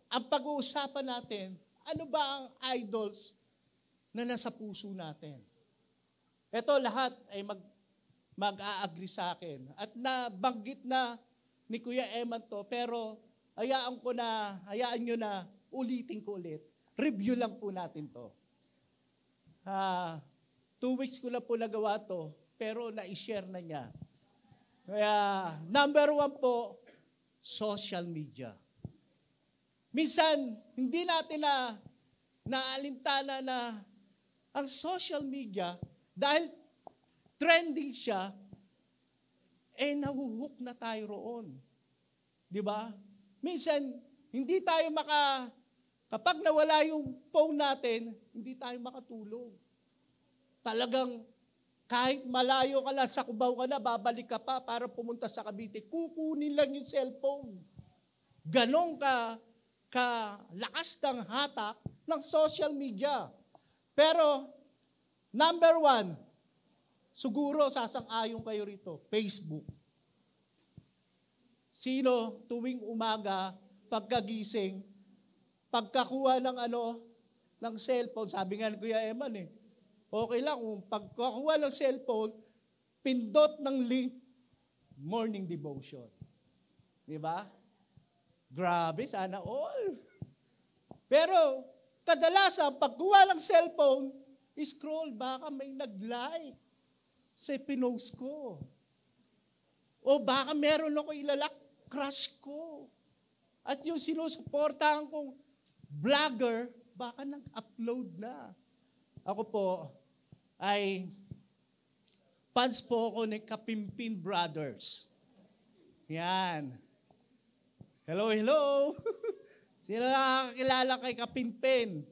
ang pag-uusapan natin, ano ba ang idols na nasa puso natin? Ito lahat ay mag-a-agree sa akin. At nabanggit na ni Kuya Eman to, pero hayaan nyo na ulitin ko ulit. Review lang po natin to. 2 weeks ko na po nagawa to, pero na-share na niya. Kaya, number 1 po, social media. Minsan, hindi natin naalintana na ang social media, dahil trending siya, nahuhook na tayo roon. Di ba? Minsan, hindi tayo kapag nawala yung phone natin, hindi tayo makatulog. Talagang, kahit malayo ka na, sa Cubao ka na, babalik ka pa para pumunta sa Cavite, kukunin lang yung cellphone. Ganon ka lakas ng hatak ng social media. Pero, number 1, siguro sasang-ayon kayo rito, Facebook. Sino tuwing umaga, pagkagising, pagkakuha ng cellphone, sabi nga ni Kuya Eman okay lang kung pagkakuha ng cellphone, pindot ng link, morning devotion. Di ba? Grabe, sana all. Pero, kadalasan, pagkuha ng cellphone, scroll, baka may nag-like sa pinost ko. O baka meron ako ilalak, crush ko. At yung sinusuportahan kong vlogger, baka nag-upload na. Ako po, ay fans po ako ni Kapimpin Brothers. Yan. Hello, hello. Sino nakakilala kay Kapimpin?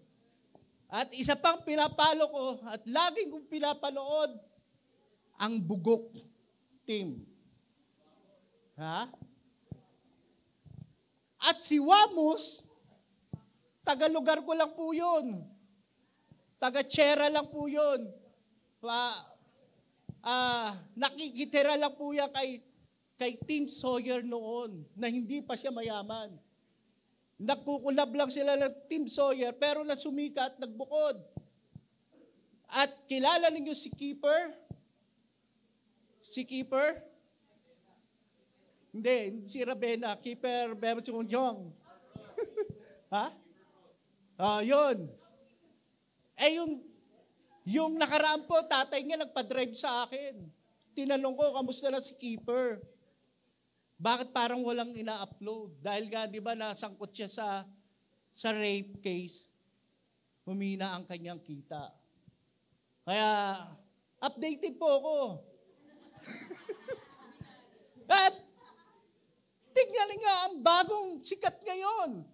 At isa pang pinapalo ko at laging kong pinapanood, ang Bugok Team. At si Wamos, taga-lugar ko lang po yun. Taga-Chera lang po yun. Nakikitira lang po yan kay Tim Sawyer noon, na hindi pa siya mayaman. Nagkukulab lang sila ng Tim Sawyer, pero nasumikat, nagbukod. At kilala ninyo si Keeper? Si Keeper? Hindi, si Rabena. Keeper, Beba Chongjong. Yun. Yung nakaraan po, tatay niya nagpa-drive sa akin. Tinanong ko, kamusta na si Keeper? Bakit parang walang ina-upload? Dahil nga, di ba, nasangkot siya sa rape case, humina ang kanyang kita. Kaya, updated po ako. At, tignan nga ang bagong sikat ngayon.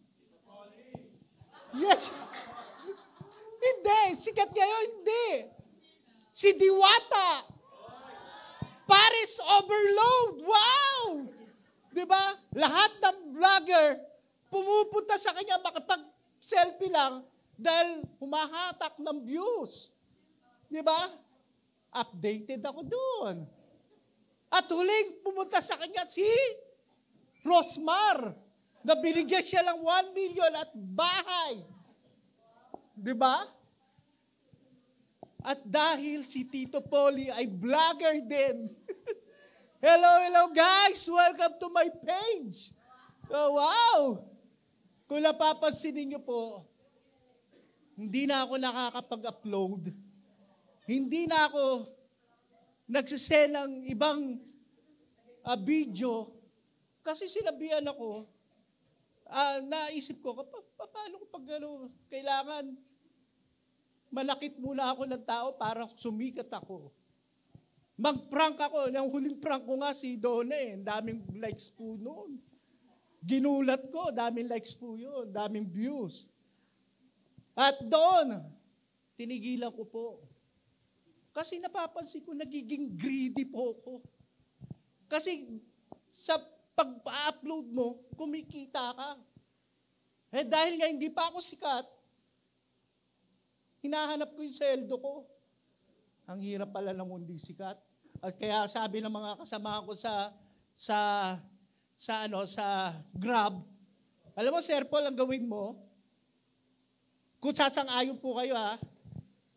Yes. Hindi, sikat ngayon, hindi. Si Diwata. Paris Overload. Wow! Diba? Lahat ng vlogger pumupunta sa kanya makapag-selfie lang dahil humahatak ng views. Diba? Updated ako doon. At huling pumunta sa kanya si Rosmar, na binigyan siya ng 1 million at bahay. Diba? At dahil si Tito Polly ay vlogger din. Hello guys! Welcome to my page! Oh, wow! Kung napapansinin niyo po, hindi na ako nakakapag-upload. Hindi na ako nagsisend ng ibang video. Kasi sinabihan ako, naisip ko, paano ko kailangan manakit muna ako ng tao para sumikat ako. Mag-prank ako. Yung huling prank ko nga si Donna daming likes po noon. Ginulat ko, daming likes po yun, daming views. At doon, tinigilan ko po. Kasi napapansin ko, nagiging greedy po ako. Kasi sa pag-upload mo, kumikita ka. Dahil nga hindi pa ako sikat, hinahanap ko yung sweldo ko. Ang hirap pala ng hindi sikat. At kaya sabi ng mga kasama ko sa Grab, Alam mo, Sir Paul, ang gawin mo, kung sasang-ayon po kayo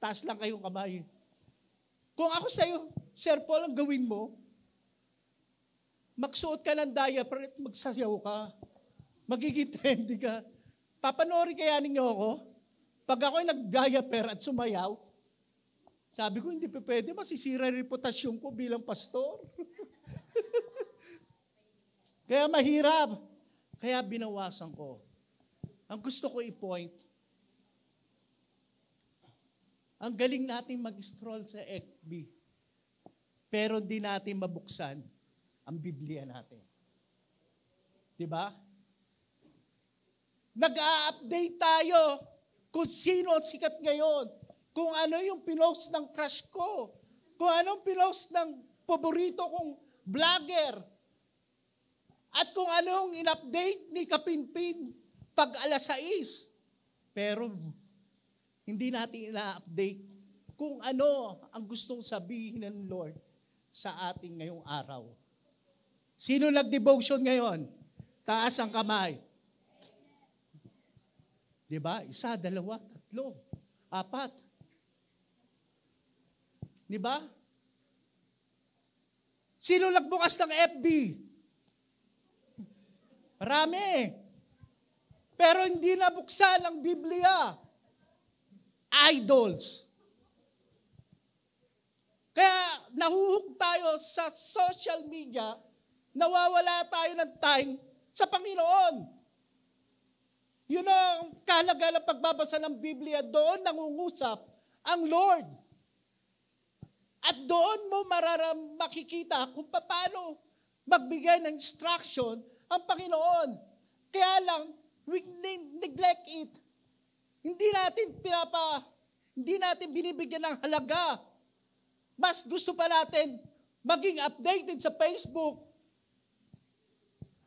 taas lang kayong kamay. Kung ako sa'yo, Sir Paul, ang gawin mo, magsuot ka ng diaper at magsayaw ka. Magiging trendy ka. Papanoorin kaya ninyo ako? Pag ako'y nag-diaper at sumayaw, sabi ko, hindi pa pwede, masisira yung reputasyon ko bilang pastor. Kaya mahirap. Kaya binawasan ko. Ang gusto ko i-point, ang galing natin mag-stroll sa FB, pero hindi natin mabuksan ang Biblia natin. Diba? Nag-a-update tayo kung sino ang sikat ngayon, kung ano yung pinost ng crush ko, kung anong pinost ng paborito kong vlogger, at kung anong in-update ni Kapinpin pag alas 6. Pero hindi natin ina-update kung ano ang gustong sabihin ng Lord sa ating ngayong araw. Sino nag-devotion ngayon? Taas ang kamay. Diba? 1, 2, 3, 4. Diba? Sino nagbukas ng FB? Marami. Pero hindi nabuksan ang Biblia. Idols. Kaya nahuhug tayo sa social media, nawawala tayo ng time sa Panginoon. Yun ang kahalaga ng pagbabasa ng Biblia, doon nangungusap ang Lord. At doon mo makikita kung paano magbigay ng instruction ang Panginoon. Kaya lang, we neglect it. Hindi natin binibigyan ng halaga. Mas gusto pa natin maging updated sa Facebook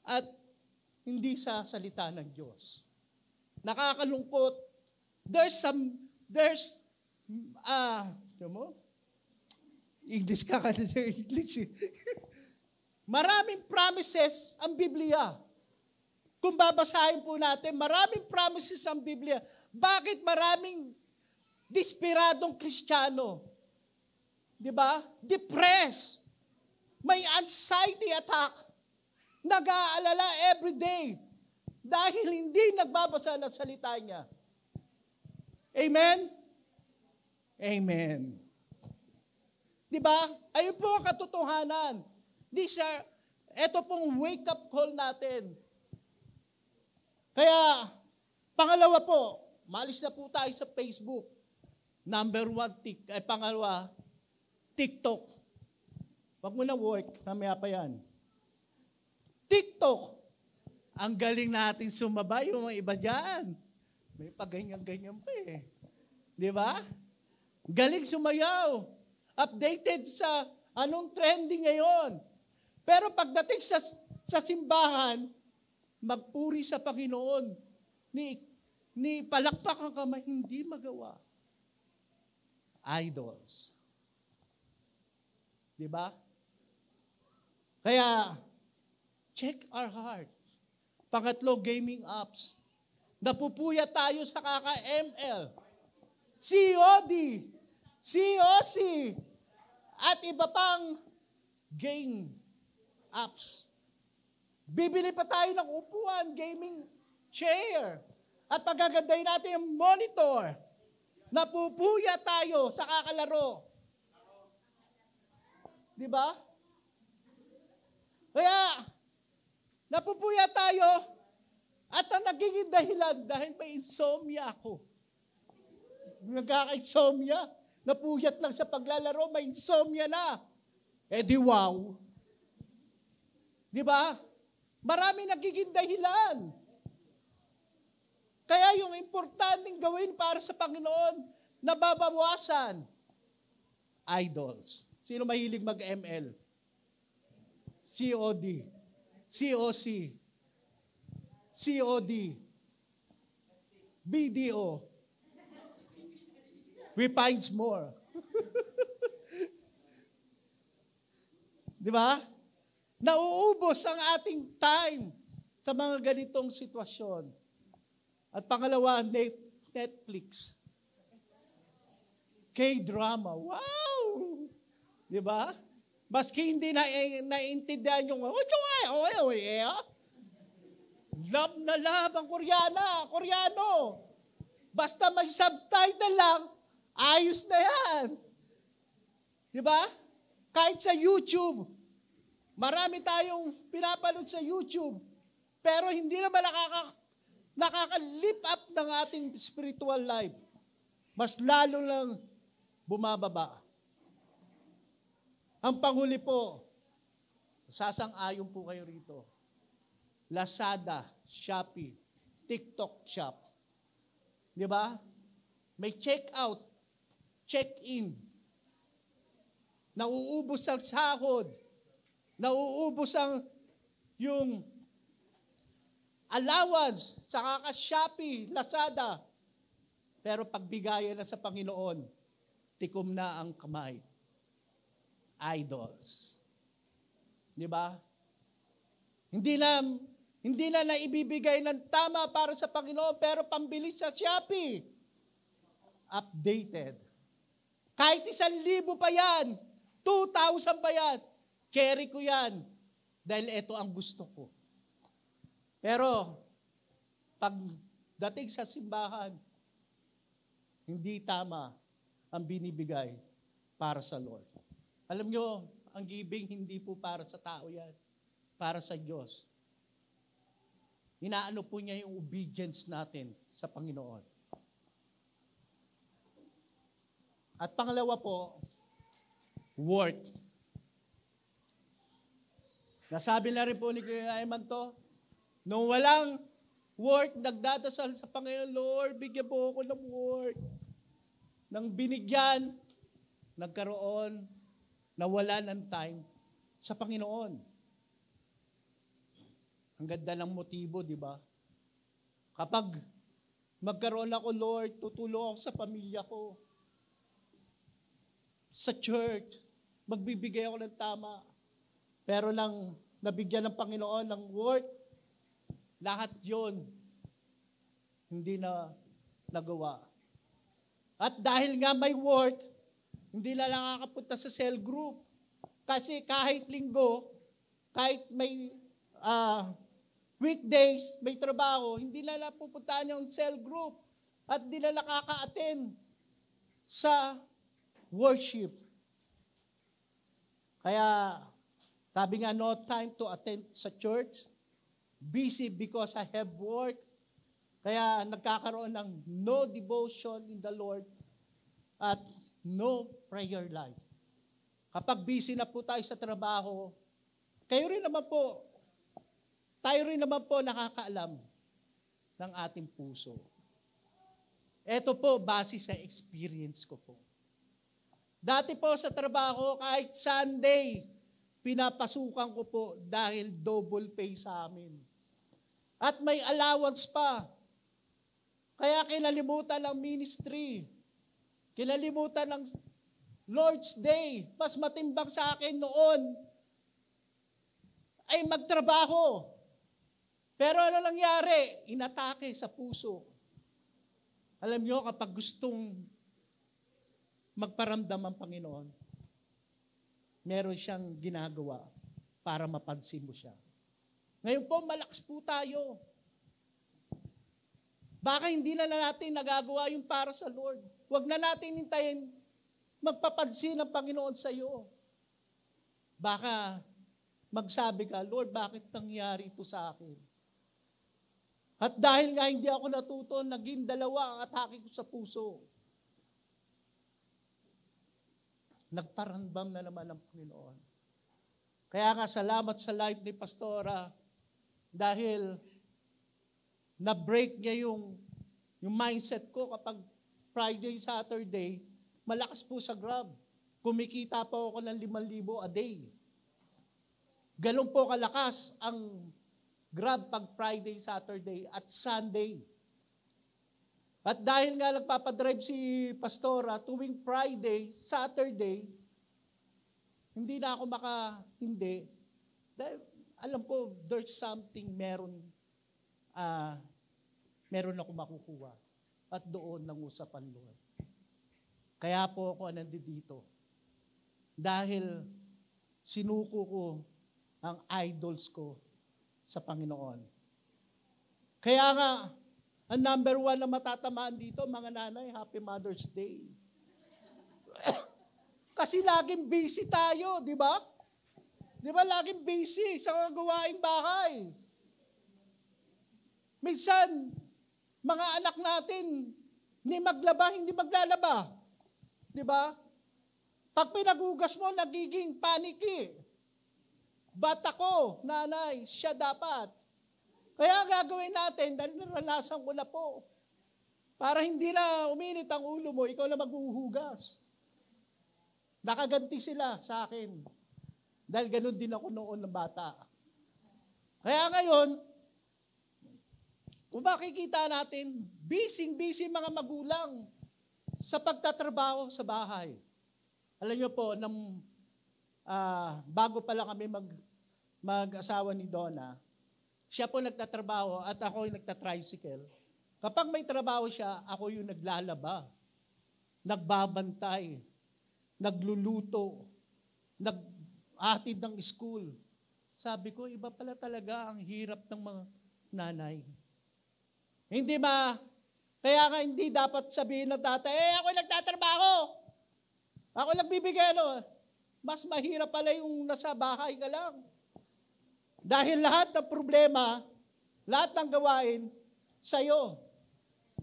at hindi sa salita ng Diyos. Nakakalungkot. English ka na sa English. Maraming promises ang Biblia. Kung babasahin po natin, maraming promises ang Biblia. Bakit maraming desperadong Kristiyano? Di ba? Depressed. May anxiety attack. Nag-aalala every day dahil hindi nagbabasa ng salita niya. Amen? Amen. Di ba? Ayun po ang katotohanan. Ito pong wake-up call natin. Kaya, pangalawa po, maalis na po tayo sa Facebook. Number 1, pangalawa, TikTok. Wag mo na work, mamaya pa yan. TikTok. Ang galing natin sumabay, yung mga iba dyan. May paganyan-ganyan pa eh. Di ba? Galing sumayaw. Updated sa anong trending ngayon. Pero pagdating sa simbahan, magpuri sa Panginoon, ni palakpak ang kamay, hindi magawa. Idols. Di ba? Kaya, check our heart. Pangatlo, gaming apps. Napupuya tayo sa kaka-ML, COD, COC, at iba pang game apps. Bibili pa tayo ng upuan, gaming chair, at pagagandahin natin yung monitor. Napupuya tayo sa kakalaro. Di ba? Kaya, napupuya tayo at ang nagiging dahilan dahil may insomnia ako. Nagkaka-insomnia, napuyat lang sa paglalaro, may insomnia na. Eh di wow. Di ba? Marami nagiging dahilan. Kaya yung importanteng gawin para sa Panginoon, nababawasan. Idols. Sino mahilig mag-ML? COD. COC. COD. BDO. We finds more. Di ba? Nauubos ang ating time sa mga ganitong sitwasyon. At pangalawa, Netflix. K-drama. Wow! Di ba? Maski hindi naiintindihan yung, love na love ang Koreano. Basta may subtitle lang, ayos na yan. Di ba? Kahit sa YouTube, marami tayong pinapanood sa YouTube, pero hindi naman nakaka-lift up ng ating spiritual life. Mas lalo lang bumababa. Ang panghuli po, sasang-ayon po kayo rito. Lazada, Shopee, TikTok Shop. Di ba? May check-out, check-in. Nauubos ang sahod. Nauubos ang yung allowance sa kaka-Shopee, Lazada. Pero pagbigayan na sa Panginoon, tikom na ang kamay. Idols. Di ba? Hindi na naibibigay ng tama para sa Panginoon, pero pambili sa Shopee. Updated. Kahit 1,000 pa yan, 2,000 pa yan, carry ko yan, dahil ito ang gusto ko. Pero, pag dating sa simbahan, hindi tama ang binibigay para sa Lord. Alam nyo, ang giving hindi po para sa tao yan, para sa Diyos. Inaano po niya yung obedience natin sa Panginoon. At pangalawa po, work. Nasabi na rin po ni Kuya Ayman to, nung walang work, nagdadasal sa Panginoon, Lord, bigyan po ako ng work. Nang binigyan, nagkaroon, nawala ng time sa Panginoon. Ang ganda ng motibo, di ba? Kapag magkaroon ako, Lord, tutulong ako sa pamilya ko. Sa church, magbibigay ako ng tama. Pero nang nabigyan ng Panginoon ng work, lahat yon hindi na nagawa. At dahil nga may work, hindi na nakakapunta sa cell group. Kasi kahit linggo, kahit may weekdays, may trabaho, hindi na napupuntahan yung cell group. At hindi na nakaka-attend sa worship. Kaya, sabi nga, no time to attend sa church. Busy because I have work. Kaya nagkakaroon ng no devotion in the Lord at no prayer life. Kapag busy na po tayo sa trabaho, tayo rin naman po nakakaalam ng ating puso. Ito po, base sa experience ko po. Dati po sa trabaho, kahit Sunday, pinapasukan ko po dahil double pay sa amin. At may allowance pa. Kaya kinalimutan ng ministry. Kinalimutan ng Lord's Day. Mas matimbang sa akin noon ay magtrabaho. Pero ano nangyari? Inatake sa puso. Alam nyo, kapag gustong magparamdam ang Panginoon, meron siyang ginagawa para mapansin mo siya. Ngayon po, malakas po tayo. Baka hindi na natin nagagawa yung para sa Lord. Huwag na natin hintayin magpapansin ang Panginoon sa iyo. Baka magsabi ka, Lord, bakit nangyari ito sa akin? At dahil nga hindi ako natuto, naging dalawa ang atake ko sa puso. Nagparambam na naman ang Panginoon. Kaya nga salamat sa life ni Pastora dahil na-break niya yung mindset ko kapag Friday, Saturday, malakas po sa Grab. Kumikita po ako ng 5,000 a day. Ganun po kalakas ang Grab pag Friday, Saturday at Sunday. At dahil nga nagpapadrive si Pastora tuwing Friday, Saturday, hindi na ako hindi. Dahil alam ko, there's something meron meron ako makukuha. At doon nangusap ang Lord. Kaya po ako nandito. Dahil sinuko ko ang idols ko sa Panginoon. Kaya nga, ang number 1 na matatamaan dito, mga nanay, Happy Mother's Day. Kasi laging busy tayo, di ba? Di ba laging busy sa mga gawaing bahay? Minsan, mga anak natin, hindi maglaba, hindi maglalaba. Di ba? Pag pinagugas mo, nagiging paniki. Ba't ako, nanay, siya dapat. Kaya gagawin natin, dahil naranasan ko na po, para hindi na uminit ang ulo mo, ikaw na maghuhugas. Nakaganti sila sa akin. Dahil ganun din ako noon na bata. Kaya ngayon, kung makikita natin, busy mga magulang sa pagtatrabaho sa bahay. Alam niyo po, bago pa lang kami mag-asawa ni Donna, siya po nagtatrabaho at ako yung nagtatricycle. Kapag may trabaho siya, ako yung naglalaba, nagbabantay, nagluluto, nag-atid ng school. Sabi ko, iba pala talaga ang hirap ng mga nanay. Kaya nga hindi dapat sabihin ng tatay, ako nagtatrabaho. Ako nagbibigay, mas mahirap pala yung nasa bahay ka lang. Dahil lahat ng problema, lahat ng gawain, sa'yo.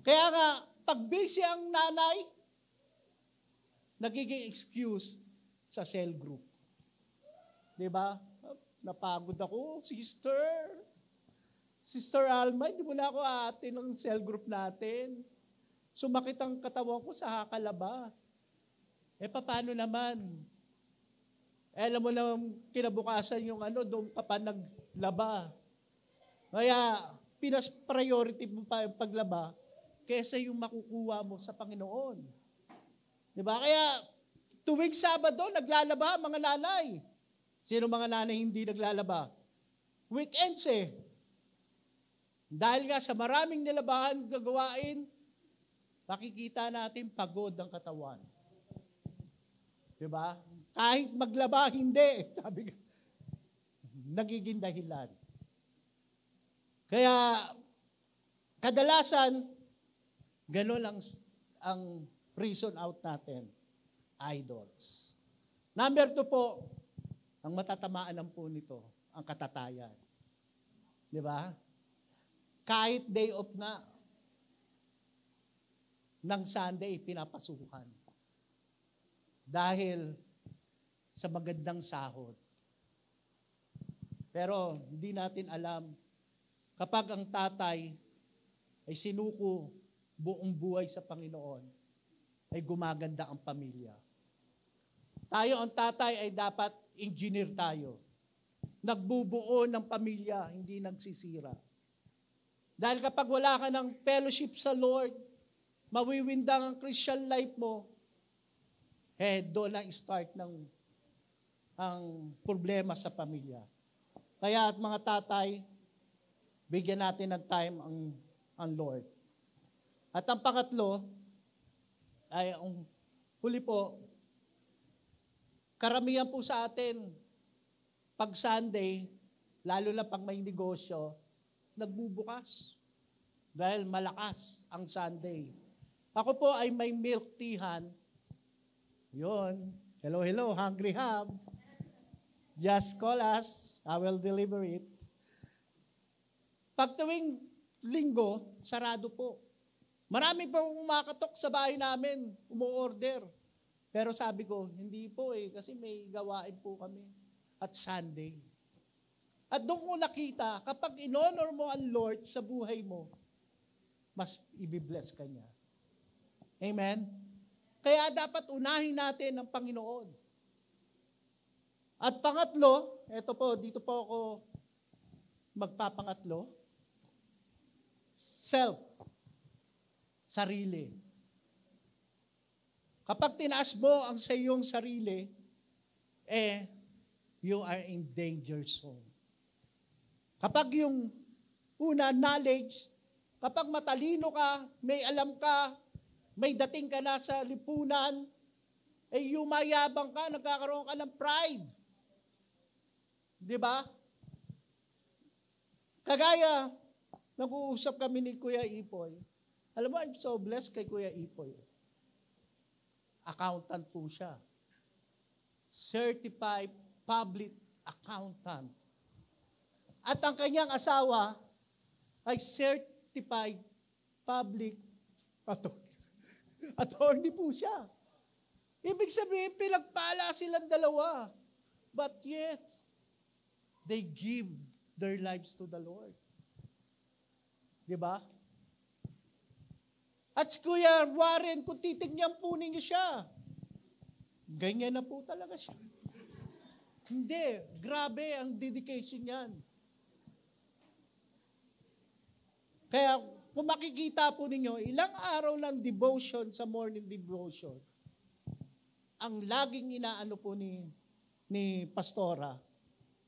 Kaya nga, pag busy ang nanay, nagiging excuse sa cell group. Diba? Napagod ako, sister. Sister Alma, hindi mo na ako aatin ng cell group natin. Sumakit ang katawan ko sa hakalaba. Paano naman? Alam mo na kinabukasan yung doon ka pa naglaba. Kaya, priority mo pa yung paglaba kaysa yung makukuha mo sa Panginoon. Diba? Kaya, tuwing Sabado, naglalaba mga nanay. Sino mga nanay hindi naglalaba? Weekends Dahil nga sa maraming nilabahan gagawain, makikita natin pagod ang katawan. Diba? Kahit maglaba, hindi. Sabi ko, nagiging dahilan. Kaya, kadalasan, gano'n ang reason out natin. Idols. Number 2 po, ang matatamaan po nito, ang katatayan. Di ba? Kahit day off na, ng Sunday, pinapasukan. Dahil sa magandang sahod. Pero hindi natin alam, kapag ang tatay ay sinuko buong buhay sa Panginoon, ay gumaganda ang pamilya. Tayo, ang tatay ay dapat engineer tayo. Nagbubuo ng pamilya, hindi nagsisira. Dahil kapag wala ka ng fellowship sa Lord, mawiwindang ang Christian life mo, doon ang start ang problema sa pamilya. Kaya at mga tatay, bigyan natin ng time ang Lord. At ang pangatlo, ay ang huli po, karamihan po sa atin, pag Sunday, lalo na pag may negosyo, nagbubukas. Dahil malakas ang Sunday. Ako po ay may milk teahan. Yun. Hello, Hungry Hub. Just call us. I will deliver it. Pag tuwing linggo, sarado po. Marami pong umakatok sa bahay namin, umu-order. Pero sabi ko, hindi po kasi may gawain po kami. At Sunday. At doon ko nakita, kapag in-honor mo ang Lord sa buhay mo, mas ibibless ka niya. Amen? Kaya dapat unahin natin ang Panginoon. At pangatlo, dito po ako magpapangatlo, sarili. Kapag tinaas mo ang sa iyong sarili, you are in danger zone. Kapag yung Una, knowledge. Kapag matalino ka, may alam ka, may dating ka na sa lipunan, yumayabang ka, nagkakaroon ka ng pride. Di ba? Kagaya, nag-uusap kami ni Kuya Ipoy. Alam mo, I'm so blessed kay Kuya Ipoy. Accountant po siya. Certified public accountant. At ang kanyang asawa ay certified public attorney po siya. Ibig sabihin, pinagpala silang dalawa. But yet, they give their lives to the Lord. Diba? At si Kuya Warren, kung titignan po ninyo siya, ganyan na po talaga siya. Hindi, grabe ang dedication niyan. Kaya kung makikita po ninyo, ilang araw ng devotion sa morning devotion, ang laging inaano po ni Pastora,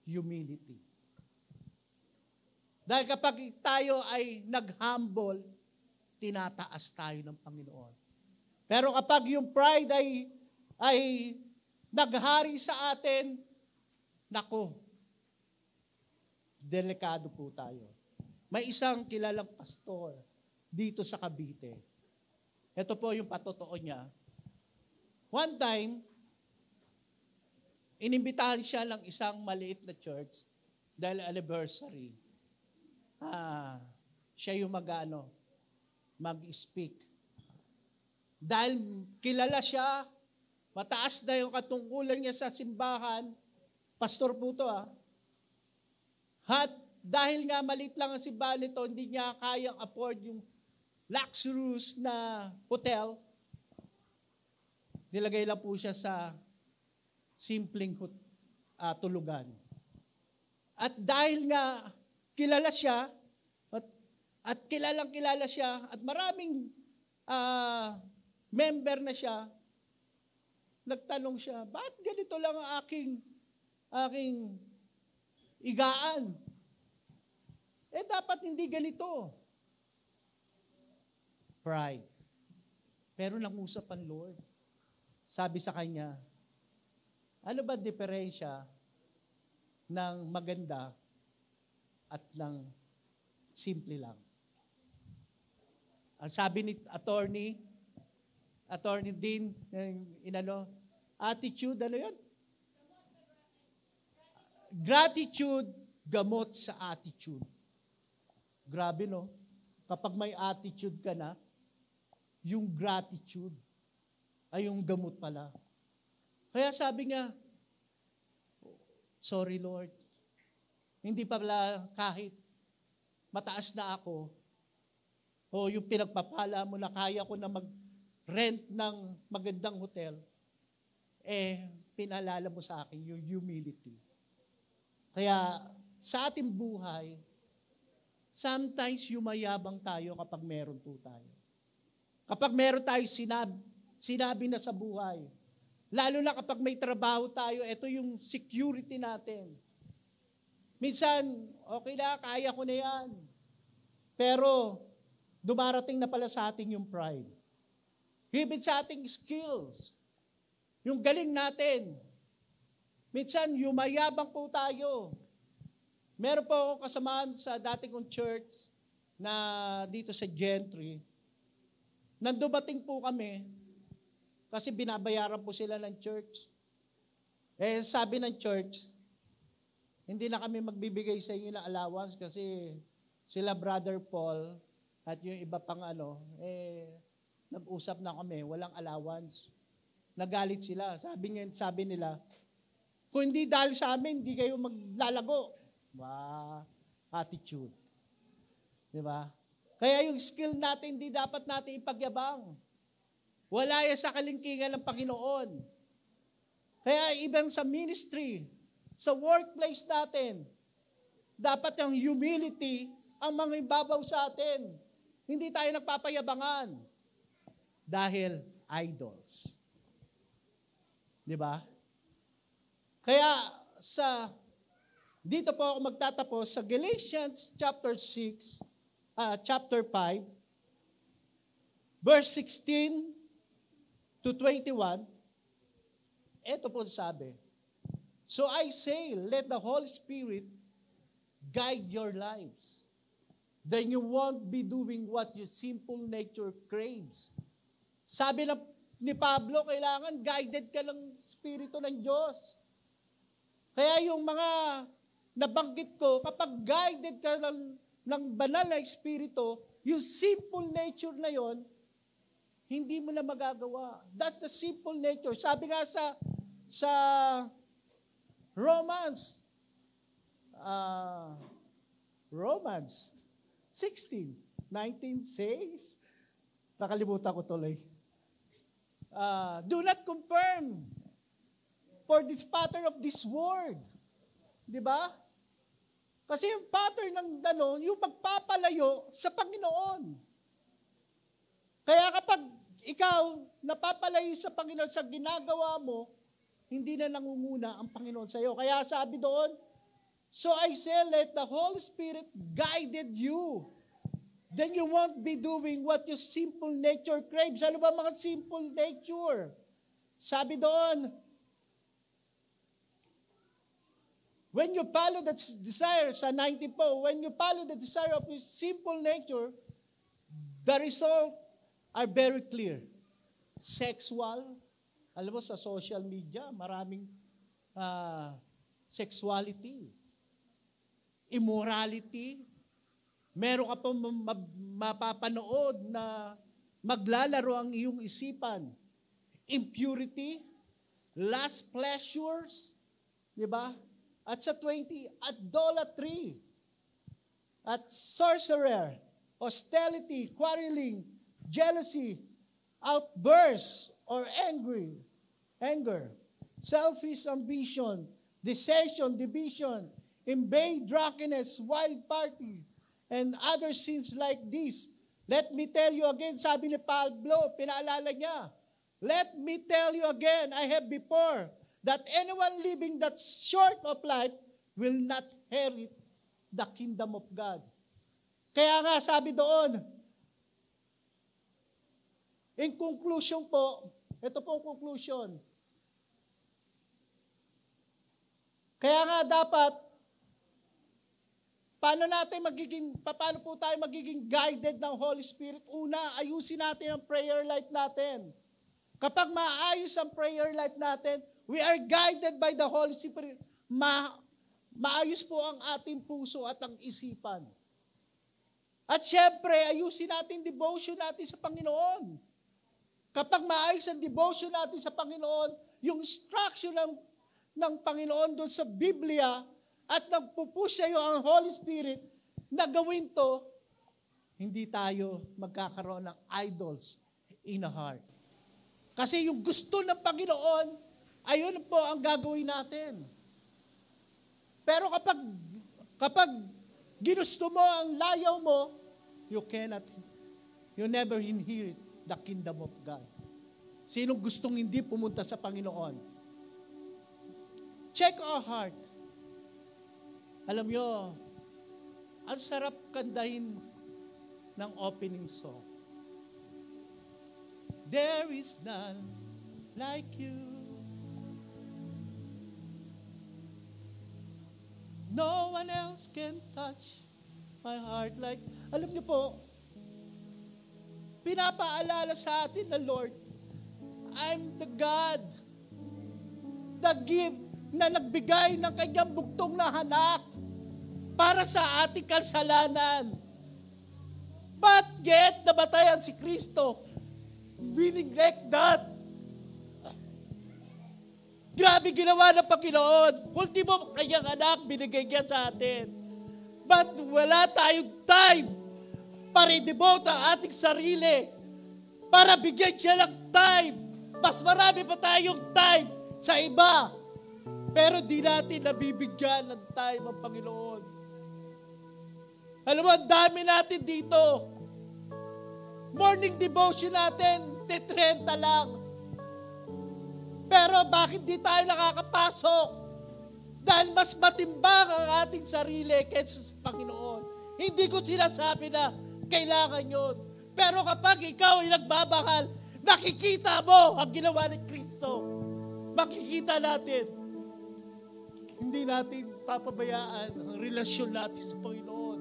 humility. Dahil kapag tayo ay nag-humble, tinataas tayo ng Panginoon. Pero kapag yung pride ay naghari sa atin, nako, delikado po tayo. May isang kilalang pastor dito sa Cavite. Ito po yung patotoo niya. One time, inimbitahan siya ng isang maliit na church dahil anniversary. Siya yung mag-speak. Dahil kilala siya, mataas na yung katungkulan niya sa simbahan, pastor po to At dahil nga maliit lang ang simbahan nito, hindi niya kayang afford yung luxurious na hotel, nilagay lang po siya sa simpleng tulugan. At dahil nga kilala siya, at kilalang-kilala siya, at maraming member na siya, nagtanong siya, bakit ganito lang ang aking igaan? Dapat hindi ganito. Pride. Pero nangusap ang Lord. Sabi sa kanya, ano ba diferensya ng maganda at ng simple lang? Ang sabi ni attorney Dean, attitude, ano yun? Gratitude, gamot sa attitude. Grabe, no? Kapag may attitude ka na, yung gratitude ay yung gamot pala. Kaya sabi niya, sorry Lord, hindi pala kahit mataas na ako, o yung pinagpapala mo na kaya ko na mag-rent ng magandang hotel, pinalala mo sa akin yung humility. Kaya sa ating buhay, sometimes yumayabang tayo kapag meron po tayo. Kapag meron tayo sinabi na sa buhay. Lalo na kapag may trabaho tayo, ito yung security natin. Minsan, okay na, kaya ko na yan. Pero, dumarating na pala sa atin yung pride. Hibit sa ating skills. Yung galing natin. Minsan, yumayabang po tayo. Meron po ako kasamahan sa dati kong church na dito sa Gentry. Nandumating po kami kasi binabayaran po sila ng church. Sabi ng church, hindi na kami magbibigay sa inyo ng allowance kasi sila Brother Paul at yung iba pang nag-usap na kami, walang allowance. Nagalit sila. Sabi nila, kung hindi dahil sa amin, hindi kayo maglalago. Attitude. Di ba? Kaya yung skill natin, hindi dapat natin ipagyabang. Wala yan sa kalingkingan ng Panginoon. Kaya even sa ministry, sa workplace natin, dapat yung humility ang mga ibabaw sa atin. Hindi tayo nagpapayabangan. Dahil idols. Di ba? Kaya sa Dito po ako magtatapos sa Galatians chapter 5, verse 16 to 21. Ito po sabi, so I say, let the Holy Spirit guide your lives. Then you won't be doing what your simple nature craves. Sabi ni Pablo, kailangan guided ka ng Espiritu ng Diyos. Kaya yung mga nabanggit ko, kapag guided ka ng banal na Espiritu, yung simple nature na yon, hindi mo na magagawa. That's a simple nature. Sabi nga sa Romans 16:19 says, nakalimutan ko tuloy, do not confirm for this pattern of this world. Di ba? Kasi yung pattern ng yung magpapalayo sa Panginoon. Kaya kapag ikaw napapalayo sa Panginoon sa ginagawa mo, hindi na nangunguna ang Panginoon sa iyo. Kaya sabi doon, so I say, let the Holy Spirit guided you. Then you won't be doing what your simple nature craves. Ano ba mga simple nature? Sabi doon, when you follow that desire, sa 90 po, when you follow the desire of your simple nature, the result are very clear. Sexual, alam mo sa social media, maraming sexuality, immorality, meron ka pong mapapanood na maglalaro ang iyong isipan. Impurity, lust pleasures, di ba? At sa 20, idolatry, at sorcerer, hostility, quarreling, jealousy, outbursts, or anger, selfish ambition, dissension, division, envy, drunkenness, wild party, and other sins like this. Let me tell you again, sabi ni Pablo, pinaalala niya, let me tell you again, I have before, that anyone living that short of life will not inherit the kingdom of God. Kaya nga sabi doon, in conclusion po, ito po ang conclusion. Kaya nga dapat, paano po tayo magiging guided ng Holy Spirit? Una, ayusin natin ang prayer life natin. Kapag maayos ang prayer life natin, we are guided by the Holy Spirit. Maayos po ang ating puso at ang isipan. At syempre, ayusin natin devotion natin sa Panginoon. Kapag maayos ang devotion natin sa Panginoon, yung instruction ng Panginoon doon sa Biblia, at nagpupush sa'yo ang Holy Spirit na gawin to, hindi tayo magkakaroon ng idols in a heart. Kasi yung gusto ng Panginoon, ayun po ang gagawin natin. Pero kapag ginusto mo ang layaw mo, you never inherit the kingdom of God. Sinong gustong hindi pumunta sa Panginoon? Check our heart. Alam nyo, ang sarap kandahin ng opening song. There is none like you. No one else can touch my heart like... Alam niyo po, pinapaalala sa atin na Lord, I'm the God that na nagbigay ng kanyang bugtong na anak para sa ating kasalanan. But yet, namatayan si Kristo. We neglect that. Grabe ginawa ng Panginoon. Ultimo, kanyang anak, binigay niya sa atin. But wala tayong time para i-devote ang ating sarili para bigyan siya ng time. Mas marami pa tayong time sa iba. Pero di natin nabibigyan ng time ang Panginoon. Alam mo, ang dami natin dito. Morning devotion natin, 30 lang. Pero bakit di tayo nakakapasok Dahil mas matimbang ang ating sarili kaysa sa Panginoon. Hindi ko sinasabi na kailangan yun. Pero kapag ikaw ay nagmamahal, nakikita mo ang ginawa ni Kristo. Makikita natin. Hindi natin papabayaan ang relasyon natin sa Panginoon.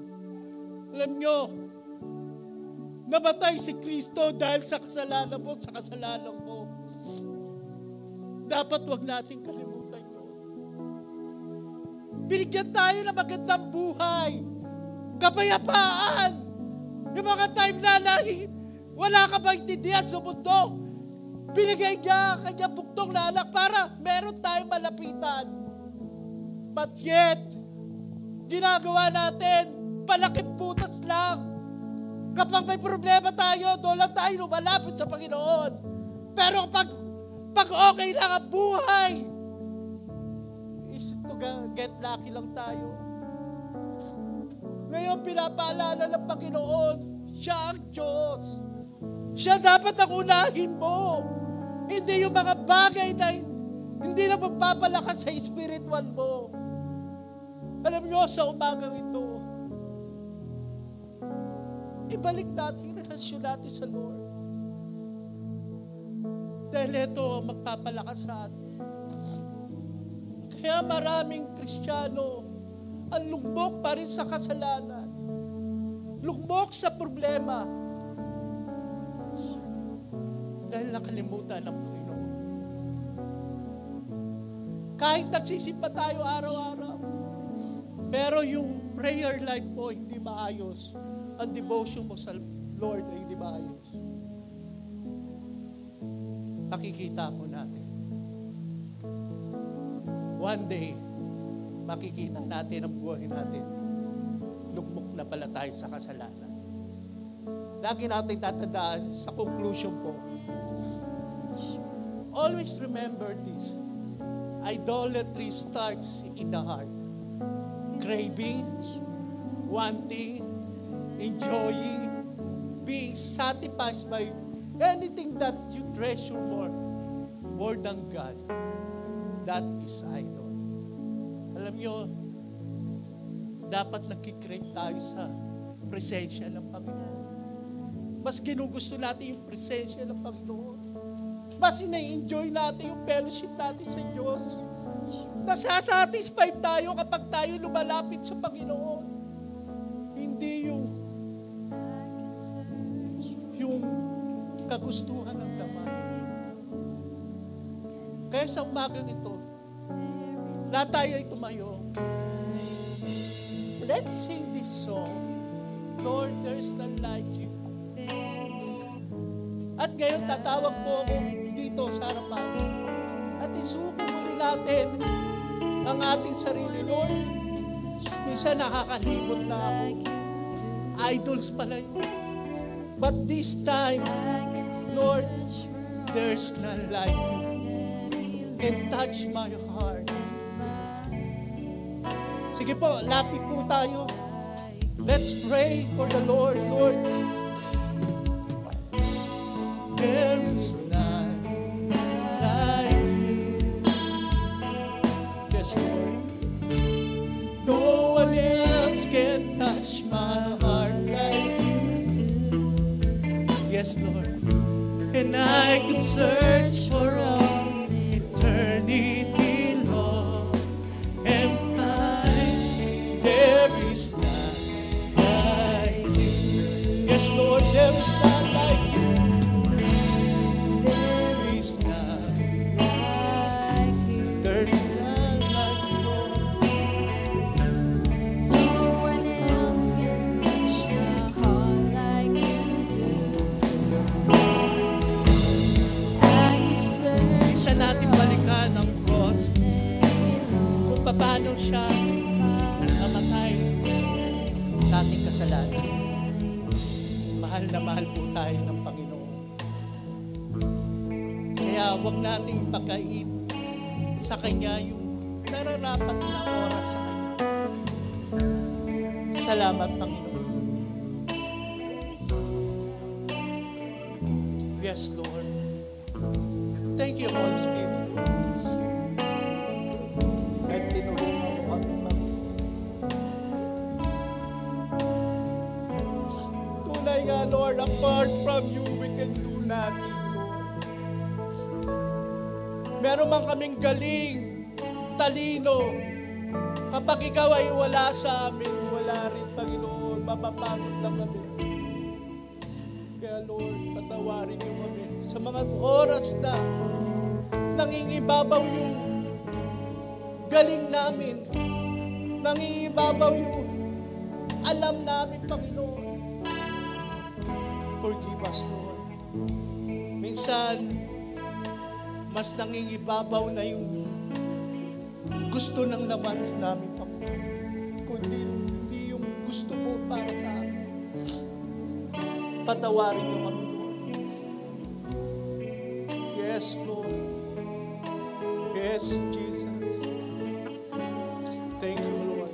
Alam nyo, namatay si Kristo dahil sa kasalanan mo, sa kasalanan mo. Dapat wag natin kalimutan yun. Binigyan tayo ng magandang buhay. Kapayapaan. Yung mga time na wala ka maintindihan sa mundo. Binigay niya ang kanyang buktong na anak para meron tayong malapitan. But yet, ginagawa natin, palakip butas lang. Kapag may problema tayo, doon lang tayo lumalapit sa Panginoon. Pero pag okay lang ang buhay, is to get lucky lang tayo. Ngayon, pinapaalala ng Panginoon, siya ang Diyos. Siya dapat ang unahin mo. Hindi yung mga bagay na hindi na magpapalakas sa spiritual mo. Alam nyo, sa umagang ito, ibalik natin yung relasyon natin sa Lord. Dahil ito ang magpapalakas sa atin. Kaya maraming Kristiyano ang lumbok pa rin sa kasalanan. Lumbok sa problema. Dahil nakalimutan ng Panginoon. Kahit nagsisimba tayo araw-araw, pero yung prayer life mo hindi maayos. Ang devotion mo sa Lord ay hindi maayos. Makikita mo natin. One day, makikita natin ang buhay natin. Lugmok na pala tayo sa kasalanan. Lagi natin tatandaan sa conclusion ko. Always remember this. Idolatry starts in the heart. Craving, wanting, enjoying, being satisfied by anything that you treasure more than God. That is idol. Alam nyo, dapat nagkikrave tayo sa presensya ng Panginoon. Mas ginugusto natin yung presensya ng Panginoon. Mas ina-enjoy natin yung fellowship natin sa Diyos. Nasasatisfied tayo kapag tayo lumalapit sa Panginoon. Hindi yung kagustuhan ng damay. Kaya sa umagang ito, lahat tayo ay tumayo. Let's sing this song. Lord, there's none like you. At ngayon, tatawag po ako dito sa harapan. At isuko muli natin ang ating sarili. Lord, minsan nakakalimot na ako. Idols pala yun. But this time, Lord, there's none like you. Can touch my heart. Sige po, lapit po tayo. Let's pray for the Lord. Lord, there is none like you. Yes, Lord. No one else can touch my heart like you do. Yes, Lord. And I could search for all eternity long and find there is none like you. Yes, Lord, there is none like you. There is none like you. There is none like you, Lord. No one else can touch my heart like you do. I could search Isa natin balikan ang cross kung paano siya namatay sa ating kasalanan. Mahal na mahal po tayo ng Panginoon. Kaya huwag nating pagkait sa Kanya yung nararapat na oras sa Kanya. Salamat, Panginoon. Yes, Lord. Thank you, Holy Spirit. At tinulungan nga, Lord, apart from you, we can do nothing, Lord. Meron man kaming galing, talino, kapag ikaw ay wala sa amin, wala rin, Panginoon, mapapagod lang kami. Kaya, Lord, patawarin niyo kami sa mga oras na nangingibabaw yung galing namin, nangingibabaw yung alam namin, Panginoon. Forgive us, Lord. Minsan, mas nangingibabaw na yung gusto ng laman namin, Panginoon, kundi hindi yung gusto mo para sa amin. Patawarin niyo kami, Lord. Yes, Lord. Yes, Jesus. Thank you, Lord.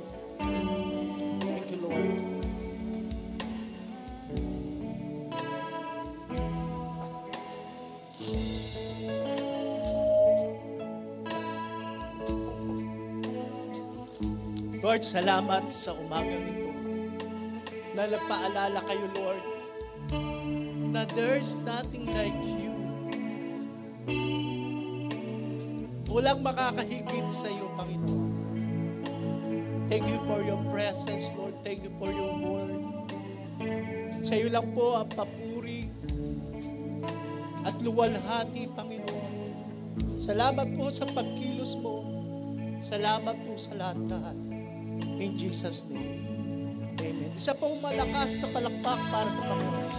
Thank you, Lord. Lord, salamat sa umagang ito na nagpaalala kayo, Lord, na there's nothing like you. Walang makakahigit sa iyo, Panginoon. Thank you for your presence, Lord. Thank you for your word. Sa iyo lang po ang papuri at luwalhati, Panginoon. Salamat po sa pagkilos mo. Salamat po sa lahat-lahat. In Jesus' name. Amen. Isa pong malakas na palakpak para sa Panginoon.